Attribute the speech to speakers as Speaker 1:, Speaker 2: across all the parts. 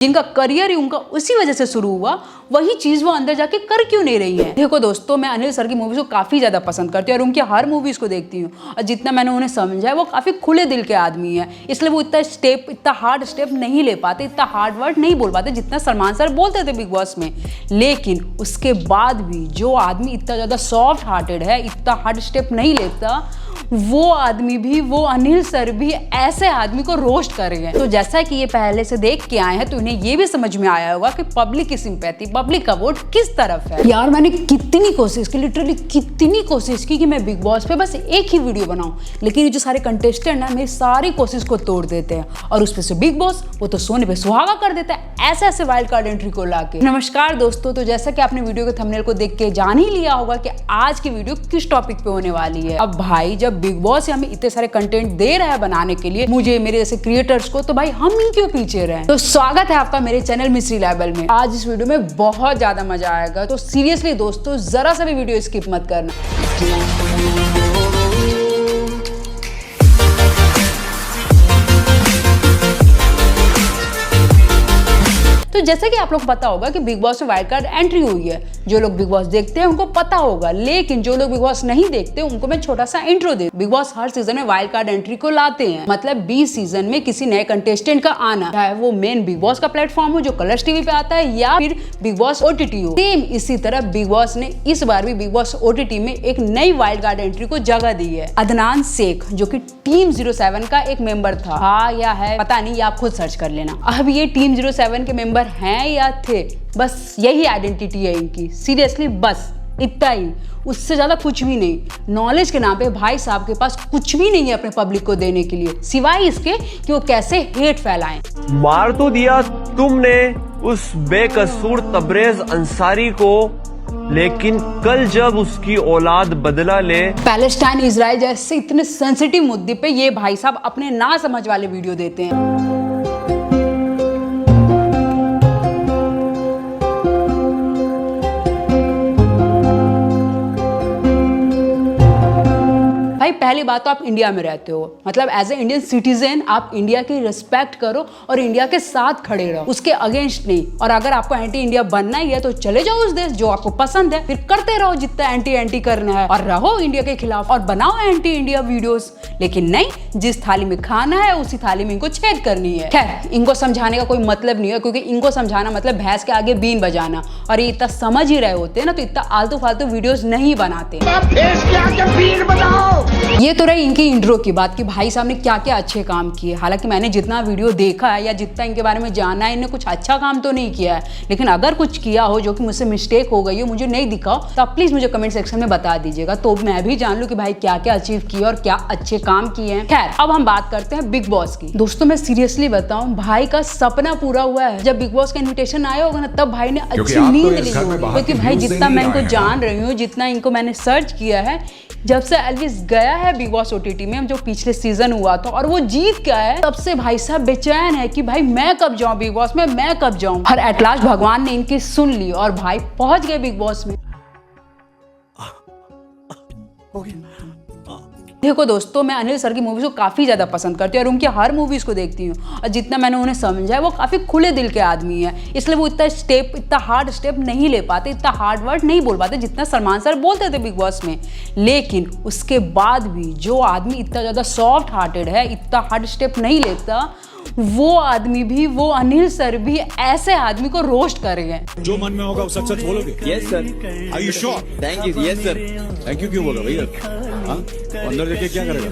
Speaker 1: जिनका करियर ही उनका उसी वजह से शुरू हुआ, वही चीज वो अंदर जाके कर क्यों नहीं रही है। देखो दोस्तों, मैं अनिल सर की मूवीज को काफी ज्यादा पसंद करती हूँ और उनकी हर मूवीज को देखती हूँ, और जितना मैंने उन्हें समझा है वो काफी खुले दिल के आदमी है, इसलिए वो इतना हार्ड स्टेप नहीं ले पाते, इतना हार्ड वर्ड नहीं बोल पाते जितना सलमान सर बोलते थे बिग बॉस में। लेकिन उसके बाद भी जो आदमी इतना ज्यादा सॉफ्ट हार्टेड है, इतना हार्ड स्टेप नहीं लेता, वो आदमी भी, वो अनिल सर भी ऐसे आदमी को रोस्ट कर रहे हैं। तो जैसा कि ये पहले से देख के आए हैं तो इन्हें ये भी समझ में आया होगा कि पब्लिक की सिंपैथी, पब्लिक का वोट किस तरफ है। यार मैंने कितनी कोशिश की, लिटरली कितनी कोशिश की कि मैं बिग बॉस पे बस एक ही वीडियो बनाऊं, लेकिन ये जो सारे कंटेस्टेंट हैं मेरी सारी कोशिश को तोड़ देते हैं, और उस पे से बिग बॉस वो तो सोने पे सुहागा कर देता है ऐसे ऐसे वाइल्ड कार्ड एंट्री को लाके। नमस्कार दोस्तों, तो जैसा कि आपने वीडियो के थंबनेल को देख के जान ही लिया होगा कि आज की वीडियो किस टॉपिक पे होने वाली है। अब भाई जब बिग बॉस हमें इतने सारे कंटेंट दे रहा है बनाने के लिए, मुझे, मेरे जैसे क्रिएटर्स को, तो भाई हम ही क्यों पीछे रहे। तो स्वागत है आपका मेरे चैनल मिस्ट्री लेवल में। आज इस वीडियो में बहुत ज्यादा मजा आएगा, तो सीरियसली दोस्तों जरा सा भी वीडियो स्किप मत करना। तो जैसे कि आप लोग को पता होगा कि बिग बॉस में वाइल्ड कार्ड एंट्री हुई है। जो लोग बिग बॉस देखते हैं उनको पता होगा, लेकिन जो लोग बिग बॉस नहीं देखते उनको मैं छोटा सा इंट्रो दे। बिग बॉस हर सीजन में वाइल्ड कार्ड एंट्री को लाते हैं, मतलब 20 सीजन में किसी नए कंटेस्टेंट का आना, चाहे वो मेन बिग बॉस का प्लेटफॉर्म हो जो कलर्स टीवी पे आता है, या फिर बिग बॉस ओटीटी हो। सेम इसी तरह बिग बॉस ने इस बार भी बिग बॉस ओटीटी में एक नई वाइल्ड कार्ड एंट्री को जगह दी है। अदनान शेख, जो कि टीम 07 का एक मेंबर था, हाँ या है पता नहीं, आप खुद सर्च कर लेना। अब ये टीम 07 के मेंबर हैं या थे, बस यही आइडेंटिटी है इनकी। सीरियसली बस इतना ही, उससे ज्यादा कुछ भी नहीं। नॉलेज के नाम पे भाई साहब के पास कुछ भी नहीं है अपने पब्लिक को देने के लिए, सिवाय इसके कि वो कैसे हेट फैलाएं।
Speaker 2: मार तो दिया तुमने उस बेकसूर तबरेज अंसारी को, लेकिन कल जब उसकी औलाद बदला ले।
Speaker 1: पैलेस्टाइन इजराइल जैसे इतने सेंसिटिव मुद्दे पे ये भाई साहब अपने ना समझ वाले वीडियो देते हैं। भाई पहली बात तो आप इंडिया में रहते हो, मतलब एज ए इंडियन सिटीजन आप इंडिया की रिस्पेक्ट करो और इंडिया के साथ खड़े रहो, उसके अगेंस्ट नहीं। और अगर आपको एंटी इंडिया बनना ही है तो चले जाओ उस देश जो आपको पसंद है, फिर करते रहो जितना एंटी करना है, और रहो इंडिया के खिलाफ और बनाओ एंटी इंडिया वीडियोस। लेकिन नहीं, जिस थाली में खाना है उसी थाली में इनको छेद करनी है। खैर, इनको समझाने का कोई मतलब नहीं है, क्योंकि इनको समझाना मतलब भैंस के आगे बीन बजाना, और ये इतना समझ ही रहे होते हैं ना, तो इतना आलतू फालतू वीडियोस नहीं बनाते। ये तो रही इनकी इंट्रो की बात कि भाई साहब ने क्या क्या अच्छे काम किए। हालांकि मैंने जितना वीडियो देखा है या जितना इनके बारे में जाना है, इन्हें कुछ अच्छा काम तो नहीं किया है, लेकिन अगर कुछ किया हो जो कि मुझसे मिस्टेक हो गई हो, मुझे नहीं दिखा हो, तो आप प्लीज मुझे कमेंट सेक्शन में बता दीजिएगा, तो मैं भी जान लूं कि भाई क्या क्या अचीव किया और क्या अच्छे काम किए हैं। खैर, अब हम बात करते हैं बिग बॉस की। दोस्तों मैं सीरियसली बताऊं, भाई का सपना पूरा हुआ है। जब बिग बॉस का इन्विटेशन आया होगा ना, तब भाई ने अच्छी नींद ली होगी, क्योंकि भाई जितना मैं इनको जान रही हूँ, जितना इनको मैंने सर्च किया है, जब से एल्विस गया है बिग बॉस ओटीटी में, जो पिछले सीजन हुआ था और वो जीत गया है, तब से भाई साहब बेचैन है कि भाई मैं कब जाऊं बिग बॉस में, मैं कब जाऊं। और एट लास्ट भगवान ने इनकी सुन ली और भाई पहुंच गए बिग बॉस में। देखो दोस्तों, मैं अनिल सर की मूवीज को काफी ज्यादा पसंद करती हूँ और उनकी हर मूवीज को देखती हूँ, और जितना मैंने उन्हें समझा है वो काफी खुले दिल के आदमी है, इसलिए वो इतना हार्ड स्टेप नहीं ले पाते, इतना हार्ड वर्ड नहीं बोल पाते जितना सलमान सर बोलते थे बिग बॉस में। लेकिन उसके बाद भी जो आदमी इतना ज्यादा सॉफ्ट हार्टेड है, इतना हार्ड स्टेप नहीं लेता, वो आदमी भी, वो अनिल सर भी ऐसे आदमी को रोस्ट कर रहे हैं।
Speaker 3: जो मन में होगा वो सच सच बोलोगे?
Speaker 4: Yes sir.
Speaker 3: Are you sure?
Speaker 4: Thank you. Yes sir.
Speaker 3: Thank you क्यों बोल रहे हो भैया? हाँ? अंदर जाके क्या करेगा?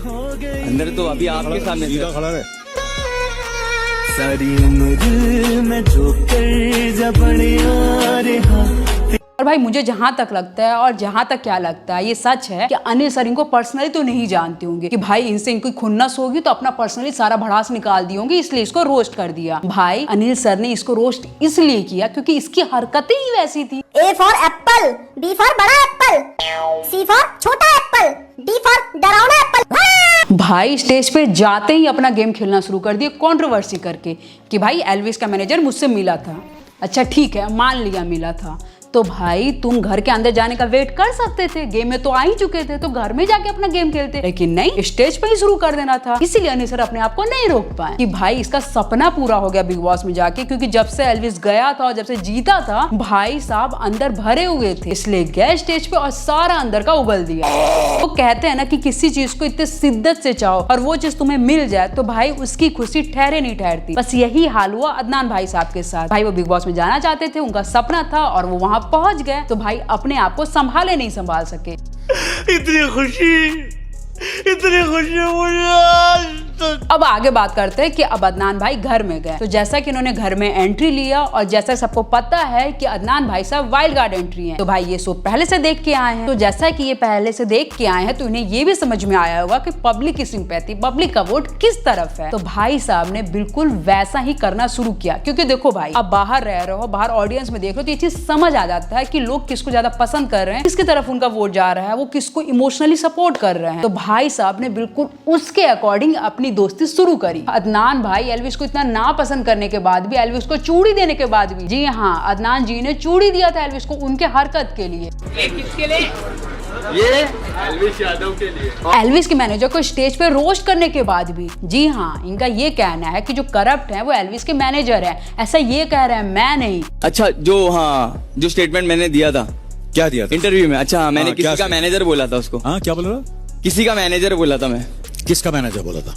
Speaker 4: अंदर तो अभी आपके सामने
Speaker 3: सीधा खड़ा रहे।
Speaker 5: सारी उम्र में जो कर जबड़े आ रहा।
Speaker 1: और भाई मुझे जहां तक लगता है, और जहां तक क्या लगता है, ये सच है कि अनिल सर इनको पर्सनली तो नहीं जानते होंगे, कि भाई इनसे इनकी खुन्नस होगी तो अपना पर्सनली सारा भड़ास निकाल दी होंगी, इसलिए इसको रोस्ट कर दिया। भाई अनिल सर ने इसको रोस्ट इसलिए किया क्योंकि इसकी हरकतें ही वैसी थी।
Speaker 6: A for Apple, B for बड़ा एप्पल, C for छोटा एप्पल, D for डरावना एप्पल।
Speaker 1: भाई स्टेज पे जाते ही अपना गेम खेलना शुरू कर दिया कंट्रोवर्सी करके, कि भाई एल्विस का मैनेजर मुझसे मिला था। अच्छा ठीक है, मान लिया मिला था, तो भाई तुम घर के अंदर जाने का वेट कर सकते थे, गेम में तो आ ही चुके थे, तो घर में जाके अपना गेम खेलते, लेकिन नहीं, स्टेज पे ही शुरू कर देना था। इसीलिए अनिल सर अपने आप को नहीं रोक पाए कि भाई इसका सपना पूरा हो गया बिग बॉस में जाके, क्योंकि जब से एल्विस गया था और जब से जीता था भाई साहब अंदर भरे हुए थे, इसलिए गए स्टेज पे और सारा अंदर का उगल दिया। वो कहते हैं ना कि किसी चीज को इतने शिद्दत से चाहो और वो चीज तुम्हें मिल जाए तो भाई उसकी खुशी ठहरे नहीं ठहरती। बस यही हाल हुआ अदनान भाई साहब के साथ। भाई वो बिग बॉस में जाना चाहते थे, उनका सपना था और वो वहां पहुंच गए, तो भाई अपने आप को संभाले नहीं संभाल सके।
Speaker 5: इतनी खुशी मुझे आज तक।
Speaker 1: अब आगे बात करते हैं कि अब अदनान भाई घर में गए, तो जैसा कि इन्होंने घर में एंट्री लिया और जैसा सबको पता है कि अदनान भाई साहब वाइल्ड कार्ड एंट्री हैं, तो भाई ये शो पहले से देख के आए हैं, तो जैसा कि ये पहले से देख के आए हैं तो इन्हें ये भी समझ में आया होगा कि पब्लिक की सिंपैथी, पब्लिक का वोट किस तरफ है। तो भाई साहब ने बिल्कुल वैसा ही करना शुरू किया, क्योंकि देखो भाई अब बाहर रह रहे हो, बाहर ऑडियंस में देख रहे हो तो ये चीज समझ आ जाता है कि लोग किसको ज्यादा पसंद कर रहे हैं, किसकी तरफ उनका वोट जा रहा है, वो किसको इमोशनली सपोर्ट कर रहे हैं। तो भाई साहब ने बिल्कुल उसके अकॉर्डिंग अपनी दोस्ती शुरू करी। अदनान भाई एल्विस को इतना ना पसंद करने के बाद भी, एल्विस को चूड़ी देने के बाद भी, जी हाँ अदनान जी ने चूड़ी दिया था एल्विस को उनके हरकत के लिए।
Speaker 4: किसके लिए? ये एल्विस यादव के लिए।
Speaker 1: एल्विस के मैनेजर को स्टेज पे रोस्ट करने के बाद भी, जी हाँ इनका ये कहना है कि जो करप्ट है वो एल्विस के मैनेजर है, ऐसा ये कह रहे हैं, मैं नहीं।
Speaker 4: अच्छा जो स्टेटमेंट मैंने दिया था,
Speaker 3: क्या दिया था
Speaker 4: इंटरव्यू में, अच्छा मैंने
Speaker 3: क्या
Speaker 4: किसी का मैनेजर बोला था उसको।
Speaker 3: हाँ क्या बोल रहा?
Speaker 4: किसी का मैनेजर बोला था मैं।
Speaker 3: किसका मैनेजर बोला था?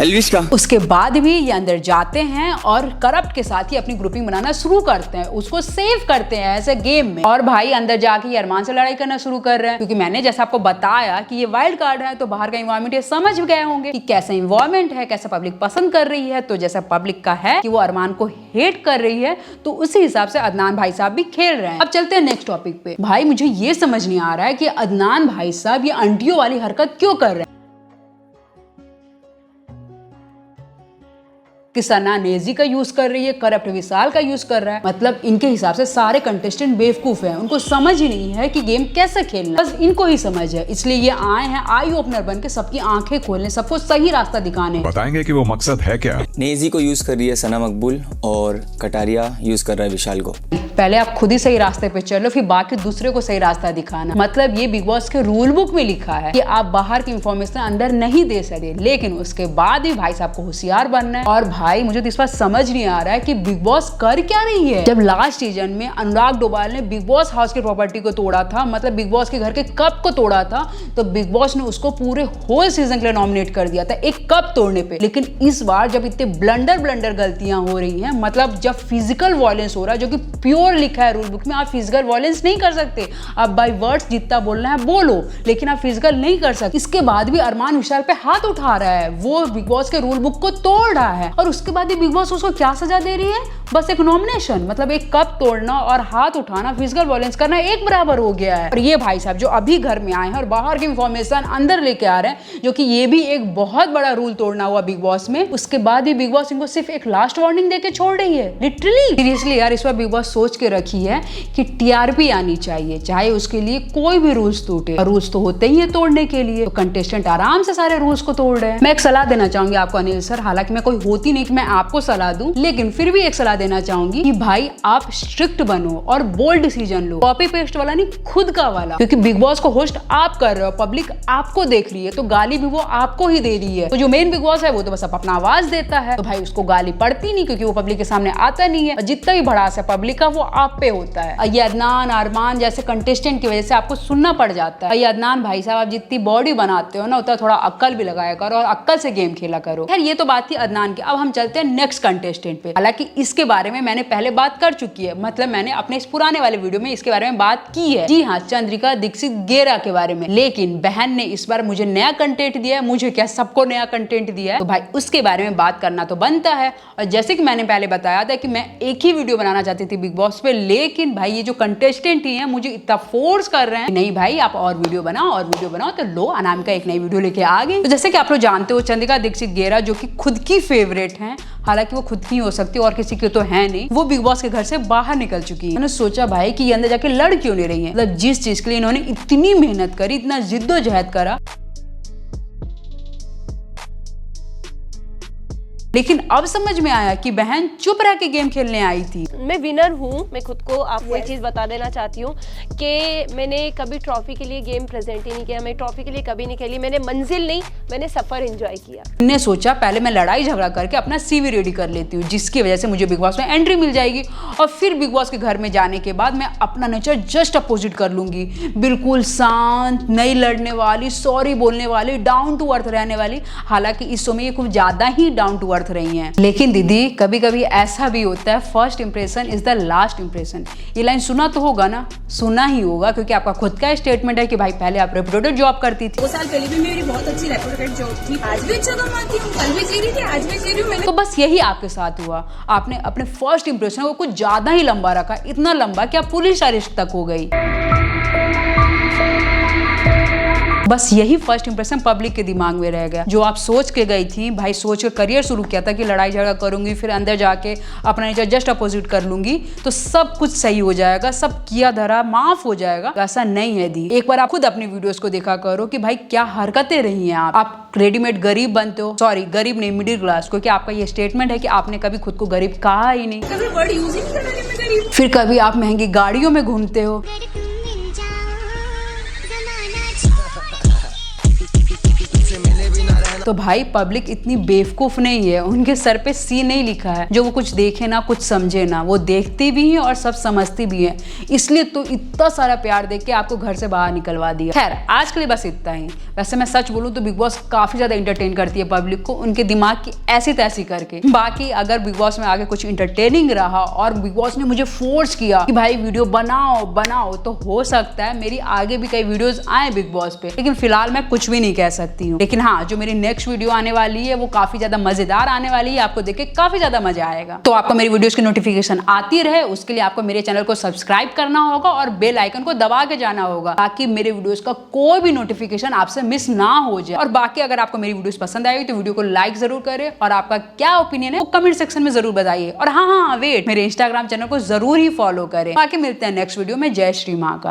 Speaker 4: एल्विस का।
Speaker 1: उसके बाद भी ये अंदर जाते हैं और करप्ट के साथ ही अपनी ग्रुपिंग बनाना शुरू करते हैं, उसको सेव करते हैं ऐसे गेम में। और भाई अंदर जाके ये अरमान से लड़ाई करना शुरू कर रहे हैं, क्योंकि मैंने जैसा आपको बताया कि ये वाइल्ड कार्ड है, तो बाहर का इन्वायरमेंट ये समझ गए होंगे कि कैसा इन्वायरमेंट है, कैसा पब्लिक पसंद कर रही है। तो जैसा पब्लिक का है कि वो अरमान को हेट कर रही है, तो उसी हिसाब से अदनान भाई साहब भी खेल रहे हैं। अब चलते हैं नेक्स्ट टॉपिक पे। भाई मुझे ये समझ नहीं आ रहा है कि अदनान भाई साहब ये आंटियों वाली हरकत क्यों कर रहे हैं, कि सना नेजी का यूज कर रही है, करप्ट विशाल का यूज कर रहा है। मतलब इनके हिसाब से सारे कंटेस्टेंट बेवकूफ हैं, उनको समझ ही नहीं है कि गेम कैसे खेलना, बस इनको ही समझ है। इसलिए ये आए हैं आई ओपनर बन के सबकी आंखें खोलने, सबको सही रास्ता दिखाने।
Speaker 7: बताएंगे कि वो मकसद है क्या।
Speaker 4: नेजी को यूज कर रही है सना मकबूल और कटारिया यूज कर रहा है विशाल को।
Speaker 1: पहले आप खुद ही सही रास्ते पे चलो, फिर बाकी दूसरे को सही रास्ता दिखाना। मतलब ये बिग बॉस के रूल बुक में लिखा है कि आप बाहर की इंफॉर्मेशन अंदर नहीं दे सकते, लेकिन उसके बाद भी भाई साहब को होशियार बनना है। और भाई मुझे तो इस बार समझ नहीं आ रहा है कि बिग बॉस कर क्या रही है। जब लास्ट सीजन में अनुराग डोभाल ने बिग बॉस हाउस की प्रॉपर्टी को तोड़ा था, मतलब बिग बॉस के घर के कप को तोड़ा था, तो बिग बॉस ने उसको पूरे होल सीजन के लिए नॉमिनेट कर दिया था एक कप तोड़ने पे। लेकिन इस बार जब इतने ब्लंडर गलतियां हो रही हैं, मतलब जब फिजिकल वायलेंस हो रहा है, जो कि प्योर लिखा है रूल बुक में, आप फिजिकल वायलेंस नहीं कर सकते, आप बाय वर्ड्स जितना बोलना है बोलो, लेकिन आप फिजिकल नहीं कर सकते। इसके बाद भी अरमान विशाल पे हाथ उठा रहा है, वो बिग बॉस के रूल बुक को तोड़ रहा है, और उसके बाद बिग बॉस उसको क्या सजा दे रही है, बस एक नॉमिनेशन। मतलब एक कप तोड़ना और हाथ उठाना, फिजिकल वायलेंस करना एक बराबर हो गया है। और ये भाई साहब जो अभी घर में आए हैं और बाहर की इंफॉर्मेशन अंदर लेके आ रहे हैं, जो कि ये भी एक बहुत बड़ा रूल तोड़ना हुआ बिग बॉस में, उसके बाद भी बिग बॉस इनको सिर्फ एक लास्ट वार्निंग देके छोड़ रही है। लिटरली सीरियसली यार, इस बार बिग बॉस सोच के रखी है कि टीआरपी आनी चाहिए, चाहे उसके लिए कोई भी रूल्स टूटे, और रूल्स तो होते ही है तोड़ने के लिए, तो कंटेस्टेंट आराम से सारे रूल्स को तोड़ रहे हैं। मैं एक सलाह देना चाहूंगी आपको अनिल सर, हालांकि मैं कोई होती नहीं कि मैं आपको सलाह दूं, लेकिन फिर भी एक सलाह देना चाहूंगी कि भाई आप स्ट्रिक्ट बनो और बोल्ड डिसीजन लो, कॉपी पेस्ट वाला नहीं, खुद का वाला। क्योंकि बिग बॉस को होस्ट आप कर रहे हो, पब्लिक आपको देख रही है, तो गाली भी वो आपको ही दे रही है। तो जो मेन बिग बॉस है वो तो बस अपना आवाज देता है, तो भाई उसको गाली पड़ती नहीं, क्योंकि वो पब्लिक के सामने आता नहीं है, और जितना भी भड़ास है पब्लिक का वो आप पे होता है। ये अदनान अरमान जैसे कंटेस्टेंट की वजह से आपको सुनना पड़ जाता है। ये अदनान भाई साहब, आप जितनी बॉडी बनाते हो ना, उतना थोड़ा अक्ल भी लगाया करो और अक्ल से गेम खेला करो। खैर ये तो बात थी अदनान की। अब हम चलते हैं नेक्स्ट कंटेस्टेंट पे। हालांकि इसके बारे में मैंने पहले बात कर चुकी है, मतलब मैंने अपने इस पुराने वाले वीडियो में इसके बारे में बात की है। जी हाँ, चंद्रिका दीक्षित गेरा के बारे में। लेकिन बहन ने इस बार मुझे नया कंटेंट दिया है, मुझे क्या सबको नया कंटेंट दिया है, तो भाई उसके बारे में बात करना तो बनता है। और जैसे कि मैंने पहले बताया था कि मैं एक ही वीडियो बनाना चाहती थी बिग बॉस पे, लेकिन भाई ये जो कंटेस्टेंट ही है मुझे इतना फोर्स कर रहे हैं, नहीं भाई आप और वीडियो बनाओ, तो लो अनामिका एक नई वीडियो लेके आ गई। तो जैसे कि आप लोग जानते हो, चंद्रिका दीक्षित गेरा जो कि खुद की फेवरेट हैं, हालांकि वो खुद की हो सकती है और किसी की तो है नहीं, वो बिग बॉस के घर से बाहर निकल चुकी है। मैंने सोचा भाई कि ये अंदर जाके लड़ क्यों नहीं रही है, मतलब जिस चीज के लिए इन्होंने इतनी मेहनत करी, इतना जिद्दोजहद करा, लेकिन अब समझ में आया कि बहन चुप रह के गेम खेलने आई थी।
Speaker 7: मैं विनर हूँ। मैं खुद को आपको एक चीज़ बता देना चाहती हूँ कि मैंने कभी ट्रॉफी के लिए गेम प्रेजेंट ही नहीं किया। मैं ट्रॉफी के लिए कभी नहीं खेली। मैंने मंजिल नहीं, मैंने सफ़र एंजॉय किया।
Speaker 1: मैंने सोचा पहले मैं लड़ाई झगड़ा करके अपना CV रेडी कर लेती हूँ, जिसकी वजह से मुझे बिग बॉस में एंट्री मिल जाएगी और फिर बिग बॉस के घर में जाने के बाद मैं अपना नेचर जस्ट अपोजिट कर लूंगी। बिल्कुल शांत, नहीं लड़ने वाली, सॉरी बोलने वाली, डाउन टू अर्थ रहने वाली। हालांकि इस शो में ये कुछ ज्यादा ही डाउन टू अर्थ रही हैं। लेकिन दीदी कभी कभी ऐसा भी होता है, first impression is the last impression. ये लाइन सुना तो होगा ना, सुना ही होगा, क्योंकि आपका खुद का स्टेटमेंट है कि भाई पहले आप रेपुटेड जॉब करती थी।
Speaker 8: 2 साल पहले भी मेरी बहुत अच्छी रेपुटेड जॉब थी, आज भी अच्छा कमाती हूँ, कल भी जी रही थी, आज भी जी रही हूँ। मैंने
Speaker 1: तो बस यही आपके साथ हुआ। आपने अपने फर्स्ट इंप्रेशन को कुछ ज्यादा ही लंबा रखा, इतना लंबा कि आप पुलिस अरेस्ट तक हो गई। बस यही फर्स्ट इंप्रेशन पब्लिक के दिमाग में रह गया। जो आप सोच के गई थी, भाई सोच के करियर शुरू किया था कि लड़ाई झगड़ा करूंगी, फिर अंदर जाके अपना नेचर जस्ट अपोजिट कर लूंगी तो सब कुछ सही हो जाएगा, सब किया धरा माफ हो जाएगा। ऐसा नहीं है दी। एक बार आप खुद अपनी वीडियोस को देखा करो कि भाई क्या हरकतें रही हैं। आप रेडीमेड गरीब बनते हो, सॉरी गरीब नहीं, मिडिल क्लास, क्योंकि आपका ये स्टेटमेंट है कि आपने कभी खुद को गरीब कहा ही नहीं।
Speaker 8: कभी वर्ड यूज ही नहीं करा कि मैं गरीब।
Speaker 1: फिर कभी आप महंगी गाड़ियों में घूमते हो। तो भाई पब्लिक इतनी बेवकूफ नहीं है, उनके सर पे सी नहीं लिखा है जो वो कुछ देखे ना कुछ समझे ना, वो देखती भी हैं और सब समझती भी हैं। इसलिए तो इतना सारा प्यार देख के आपको घर से बाहर निकलवा दिया। खैर आज के लिए बस इतना ही। वैसे मैं सच बोलूं तो बिग बॉस काफी ज्यादा इंटरटेन करती है पब्लिक को, उनके दिमाग की ऐसी तैसी करके। बाकी अगर बिग बॉस में आगे कुछ इंटरटेनिंग रहा और बिग बॉस ने मुझे फोर्स किया कि भाई वीडियो बनाओ बनाओ, तो हो सकता है मेरी आगे भी कई वीडियोस आए बिग बॉस पे। लेकिन फिलहाल मैं कुछ भी नहीं कह सकती हूँ। लेकिन हाँ, जो मेरी नेक्स्ट वीडियो आने वाली है वो काफी ज्यादा मजेदार आने वाली है, आपको देख के काफी ज्यादा मजा आएगा। तो आपको मेरी वीडियोस की नोटिफिकेशन आती रहे, उसके लिए आपको मेरे चैनल को सब्सक्राइब करना होगा और बेल आइकन को दबा के जाना होगा, ताकि मेरे वीडियोस का कोई भी नोटिफिकेशन आपसे मिस ना हो जाए। और बाकी अगर आपको मेरी वीडियोस पसंद आई तो वीडियो को लाइक जरूर करें और आपका क्या ओपिनियन है वो कमेंट सेक्शन में जरूर बताइए। और हाँ वेट, मेरे इंस्टाग्राम चैनल को जरूर ही फॉलो करें। बाकी मिलते हैं नेक्स्ट वीडियो में। जय श्री महाकाल।